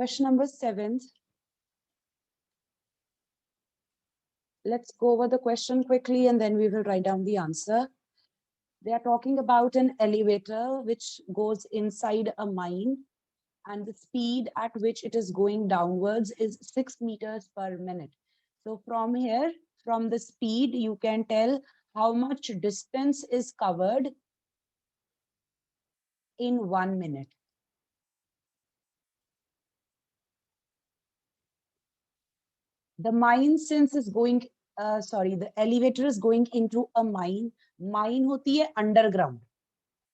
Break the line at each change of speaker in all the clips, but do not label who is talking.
Question number 7. Let's go over the question quickly and then we will write down the answer. They are talking about an elevator which goes inside a mine, and the speed at which it is going downwards is 6 meters per minute. So from here, from the speed, you can tell how much distance is covered in 1 minute. The mine since is going, the elevator is going into a mine. Mine होती है underground.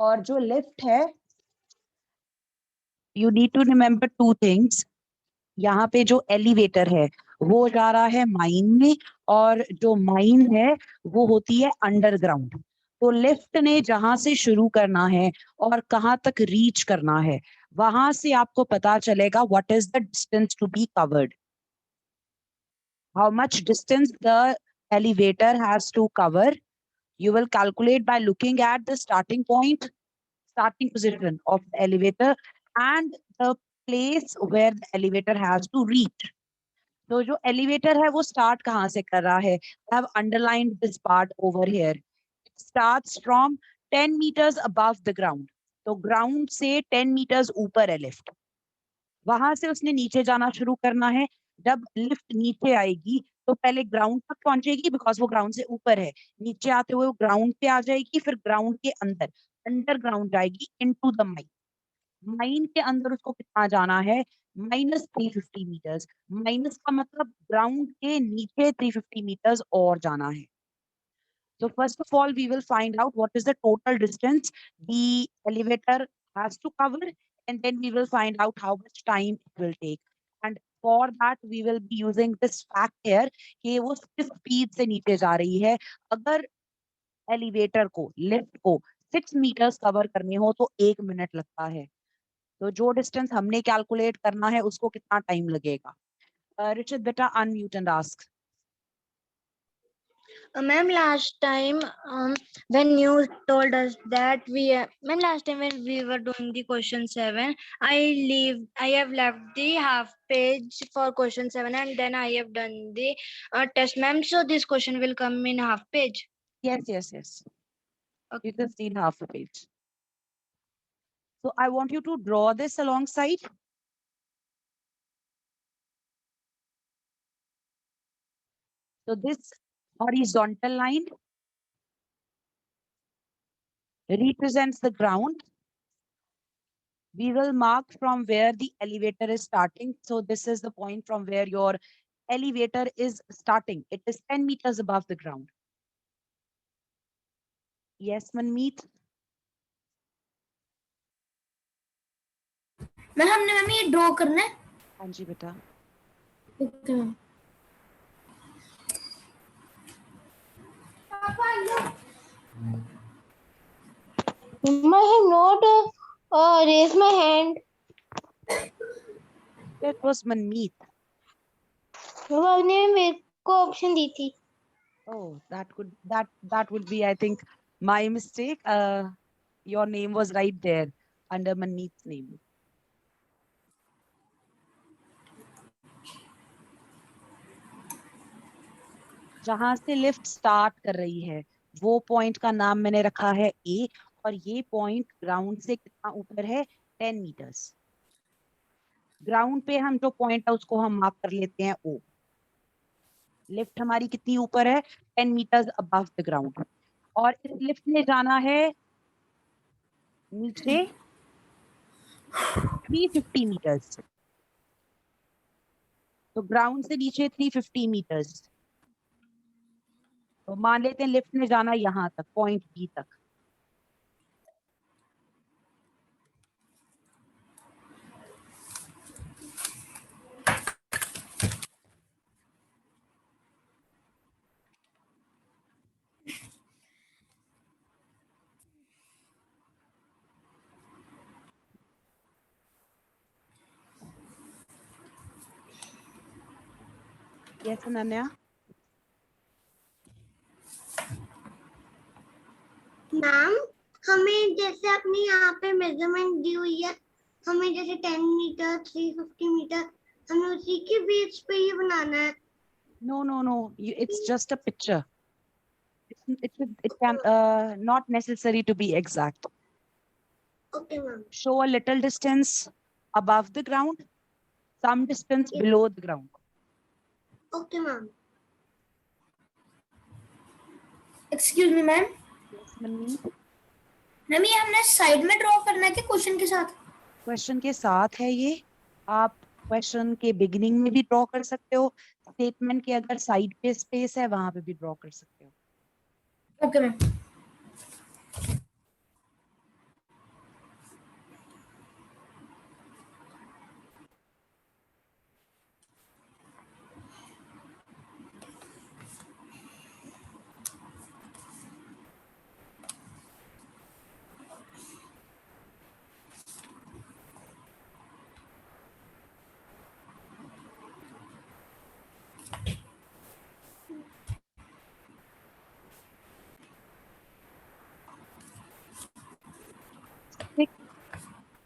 और जो lift है, you need to remember two things. यहाँ पे जो elevator है वो जा रहा है माइन में, और जो माइन है वो होती है अंडरग्राउंड. तो लिफ्ट ने जहां से शुरू करना है और कहाँ तक रीच करना है, वहां से आपको पता चलेगा what is the distance to be covered, how much distance the elevator has to cover. You will calculate by looking at the starting point, starting position of the elevator and the place where the elevator has to reach. तो जो elevator है वो start कहाँ से कर रहा है? I have underlined this part over here. It starts from 10 meters above the ground. तो ground से 10 meters ऊपर है lift. वहां से उसने नीचे जाना शुरू करना है. जब लिफ्ट नीचे आएगी तो पहले ग्राउंड तक पहुंचेगी बिकॉज वो ग्राउंड से ऊपर है. नीचे आते हुए वो ग्राउंड पे आ जाएगी, फिर ग्राउंड के अंदर अंडरग्राउंड जाएगी इनटू द माइन. माइन के अंदर उसको कितना जाना है? -350 मीटर्स. माइनस का मतलब ग्राउंड के नीचे 350 मीटर्स और जाना है. So first of all, we will find out what is the total distance the elevator has to cover, and then we will find out how much time it will take. And for that, we will be using this fact here कि वो किस speed से नीचे जा रही है. अगर elevator को, lift को 6 meters cover करने हो तो 1 minute लगता है. तो जो distance हमने calculate करना है उसको कितना time लगेगा? Richard, बेटा unmute and ask.
Ma'am, last time when you told us that ma'am, last time when we were doing the question 7, I have left the half page for question 7 and then I have done the test, ma'am. So this question will come in half page.
Yes.
Okay.
You can see in half a page. So I want you to draw this alongside. So this horizontal line represents the ground. We will mark from where the elevator is starting. So this is the point from where your elevator is starting. It is 10 meters above the ground. Yes, Manmeet?
Ma'am ये draw करना है.
हाँ जी बेटा.
Okay ma'am. I have not raised my hand.
That was Manmeet.
आपने मेरे को option दी थी.
Oh, that would be, I think, my mistake. Your name was right there under Manmeet's name. जहां से लिफ्ट स्टार्ट कर रही है वो पॉइंट का नाम मैंने रखा है ए, और ये पॉइंट ग्राउंड से कितना ऊपर है? 10 मीटर्स. ग्राउंड पे हम जो पॉइंट है उसको हम मार्क कर लेते हैं ओ. लिफ्ट हमारी कितनी ऊपर है? 10 मीटर्स अबव द ग्राउंड. और इस लिफ्ट ने जाना है नीचे 350 मीटर्स. तो ग्राउंड से नीचे 350 मीटर्स. तो मान लेते हैं लिफ्ट ने जाना यहाँ तक, पॉइंट बी तक. Yes, Ananya?
मैम, हमें जैसे अपनी यहाँ पे मेजरमेंट दी हुई है हमें जैसे 10 मीटर 350 मीटर हमें उसी के बेस पे ही बनाना है।
No. It's just a picture. It can not necessary to be exact.
Okay ma'am.
Show a little distance above the ground, some distance
Yes.
below the ground.
Okay ma'am. Excuse me ma'am.
Yes, Manmeet.
Ma'am ये हमने side में draw करना है कि question के साथ?
Question के साथ है ये। आप क्वेश्चन के बिगिनिंग में भी ड्रॉ कर सकते हो, स्टेटमेंट के अगर साइड पे स्पेस है वहां पे भी ड्रॉ कर सकते हो।
Okay ma'am.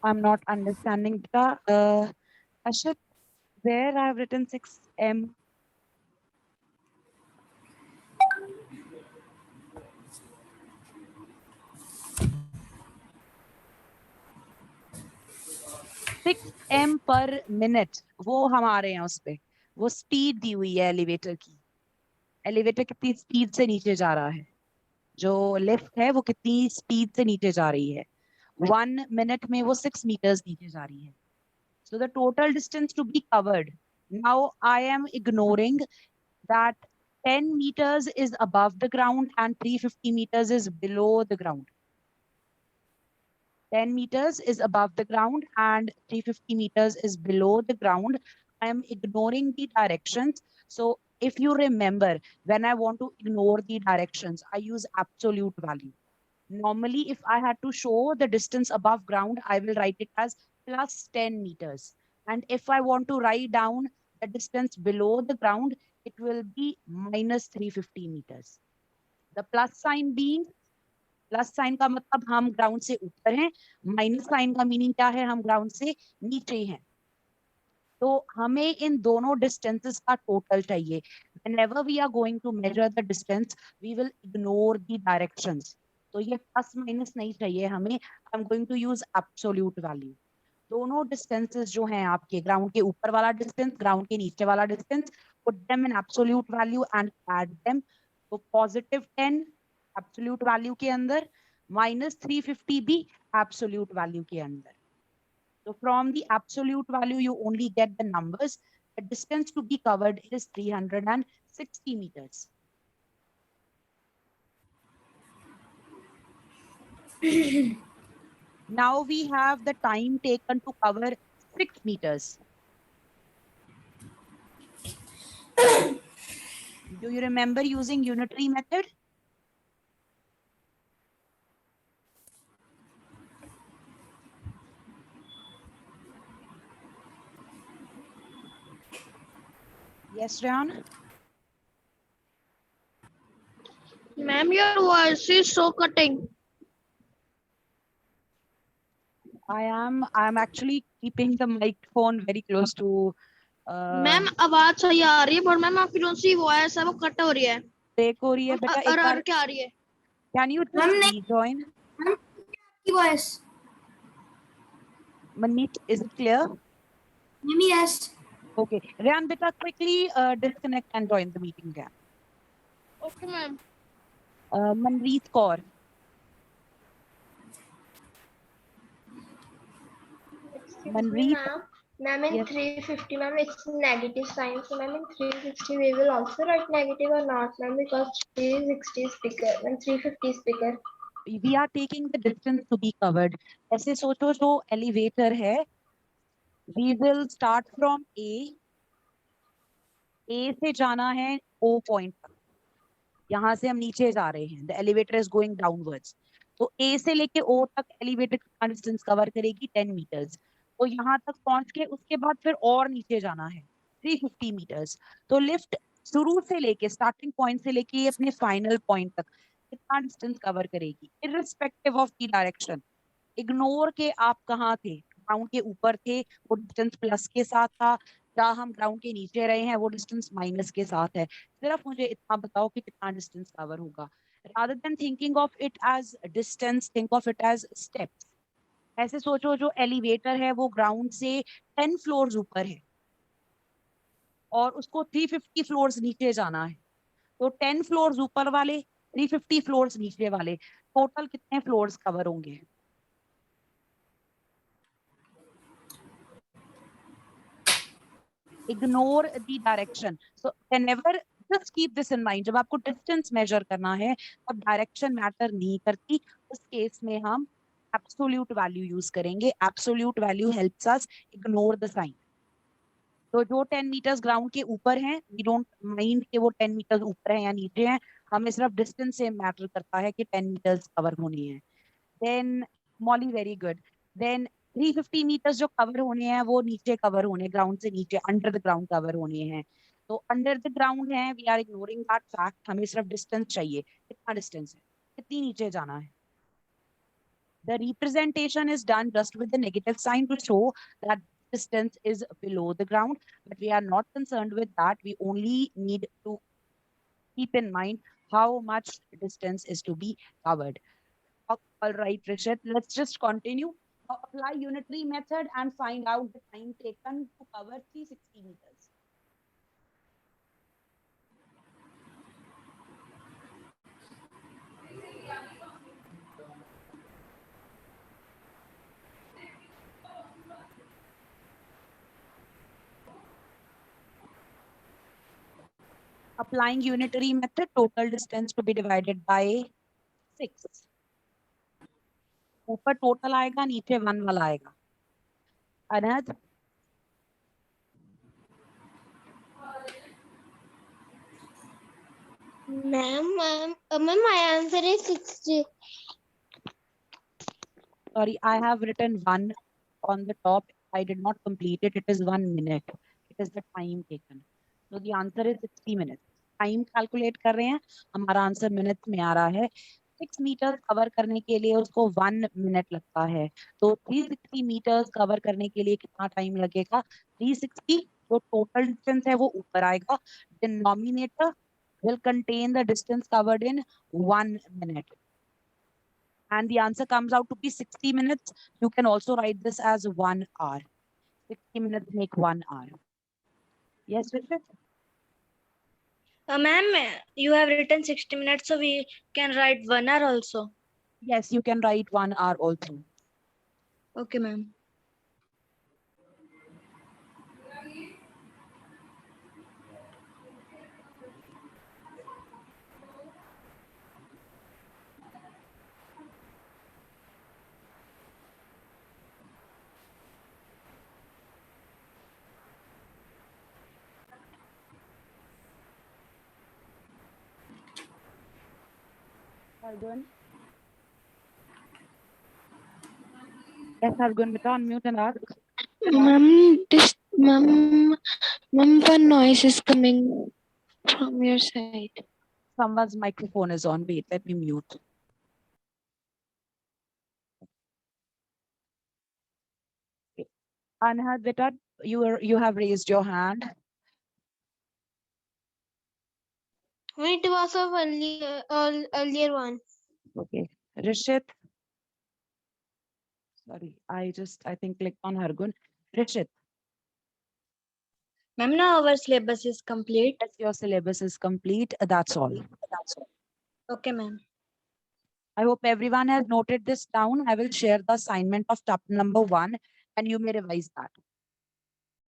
I'm not understanding the Ashit, where I have written 6M. M per minute वो हमारे हैं उस पे, वो स्पीड दी हुई है एलिवेटर की। एलिवेटर कितनी स्पीड से नीचे जा रहा है, जो लिफ्ट है वो कितनी स्पीड से नीचे जा रही है। 1 minute में वो 6 meters नीचे जा रही है। So the total distance to be covered. Now I am ignoring that 10 meters is above the ground and 350 meters is below the ground. 10 meters is above the ground and 350 meters is below the ground. I am ignoring the directions. So if you remember, when I want to ignore the directions, I use absolute value. Normally, if I had to show the distance above ground, I will write it as plus 10 meters. And if I want to write down the distance below the ground, it will be minus 350 meters. The plus sign being, plus sign का मतलब हम ground से ऊपर हैं, minus sign का meaning क्या है, हम ग्राउंड से नीचे हैं। तो हमें इन दोनों डिस्टेंसेस का टोटल चाहिए। Whenever we are going to measure the distance, we will ignore the directions. तो ये प्लस माइनस नहीं चाहिए हमें, I'm going to use absolute value. दोनों डिस्टेंसेस जो हैं आपके, ग्राउंड के ऊपर वाला डिस्टेंस, ग्राउंड के नीचे वाला distance, put them in absolute value and add them. तो पॉजिटिव 10 एब्सोल्यूट वैल्यू के अंदर, माइनस 350 भी एब्सोल्यूट वैल्यू के अंदर। So from the absolute value, you only get the numbers. The distance to be covered is 360 meters. Now we have the time taken to cover 6 meters. Do you remember using unitary method? Yes, Ryan?
Ma'am, your voice is so cutting.
I am actually keeping the microphone very close to
ma'am आवाज सही आ रही है पर ma'am आपकी जो सी voice है वो cut हो रही है।
ब्रेक हो रही है बेटा, एक बार
क्या आ रही है?
Can you just rejoin?
की voice
Manmeet, is it clear?
Mummy yes.
Okay, Ryan, beta, quickly disconnect and join the meeting again.
Okay, ma'am.
Manpreet Kaur. Manpreet,
Ma'am, in
yes.
350, ma'am, it's negative sign. So, ma'am, in 360, we will also write negative or not, ma'am, because 360 is bigger and 350 is bigger.
We are taking the distance to be covered. ऐसे सोचो जो elevator है, we will start from A से जाना है O point तक। यहाँ से हम नीचे जा रहे हैं, the elevator is going downwards. तो A से लेके O तक elevator कितना distance cover करेगी, 10 meters. तो यहाँ तक पहुंच के उसके बाद फिर और नीचे जाना है 350 meters. तो लिफ्ट शुरू से लेके स्टार्टिंग पॉइंट से लेके अपने फाइनल पॉइंट तक कितना डिस्टेंस कवर करेगी, irrespective of the direction. Ignore के आप कहाँ थे, ग्राउंड के ऊपर थे वो डिस्टेंस प्लस के साथ था, जहाँ हम ग्राउंड के नीचे रहे हैं वो डिस्टेंस माइनस के साथ है। सिर्फ मुझे इतना बताओ कि कितना डिस्टेंस कवर होगा। rather than thinking of it as distance, think of it as steps. ऐसे सोचो जो एलिवेटर है वो ग्राउंड से 10 फ्लोर्स ऊपर है और उसको 350 फ्लोर्स नीचे जाना है, तो 10 फ्लोर्स ऊपर वाले 350 फ्लोर्स नीचे वाले, टोटल कितने फ्लोर्स कवर होंगे? Ignore the direction, so whenever just keep this in mind, जब आपको डिस्टेंस मेजर करना है तब डायरेक्शन मैटर नहीं करती, उस केस में हम एब्सोल्यूट वैल्यू यूज करेंगे। Absolute value helps us ignore the sign. तो जो 10 मीटर्स ग्राउंड के ऊपर हैं, वी डोंट माइंड कि वो 10 मीटर्स ऊपर है या नीचे है, हमें सिर्फ डिस्टेंस से मैटर करता है कि 10 मीटर्स कवर होनी है। Then Molly very good. Then 350 metres जो कवर होने हैं वो नीचे कवर होने, ग्राउंड से नीचे अंडर द ग्राउंड कवर होने हैं। तो अंडर द ग्राउंड है, we are ignoring that fact, हमें सिर्फ डिस्टेंस चाहिए, कितना डिस्टेंस है, कितनी नीचे जाना है। The representation is done just with the negative sign to show that distance is below the ground, but we are not concerned with that. We only need to keep in mind how much distance is to be covered. All right, Rishit, let's just continue. Now apply unitary method and find out the time taken to cover 360 meters. Applying unitary method, total distance to be divided by 6. ऊपर total आएगा, नीचे 1 वाला आएगा। अनहद,
Ma'am, my answer is 60.
sorry, I have written 1 on the top. I did not complete it. It is 1 minute. It is the time taken. So the answer is 60 minutes. Time calculate कर रहे हैं, हमारा answer minute में आ रहा है। 6 metre cover करने के लिए उसको 1 मिनट लगता है, तो 360 मीटर्स कवर करने के लिए कितना टाइम लगेगा? 360 जो टोटल डिस्टेंस है वो ऊपर आएगा, denominator will contain the distance covered in 1 minute. And the answer comes out to be 60 minutes. You can also write this as 1 hour. 60 minutes make 1 hour. Yes, Richard?
Ma'am, you have written 60 minutes, so we can write 1 hour also.
Yes, you can write 1 hour also.
Okay, ma'am.
Argun? Yes, Argun, beta, unmute and ask.
Ma'am, one noise is coming from your side.
Someone's microphone is on. Wait, let me mute. Anhad, beta, you have raised your hand.
It was of earlier one.
Okay. Rishit. Sorry, I think clicked on Hargun. Rishit,
Ma'am, now our syllabus is complete.
yes, your syllabus is complete. That's all.
Okay, ma'am.
I hope everyone has noted this down. I will share the assignment of chapter number 1 and you may revise that.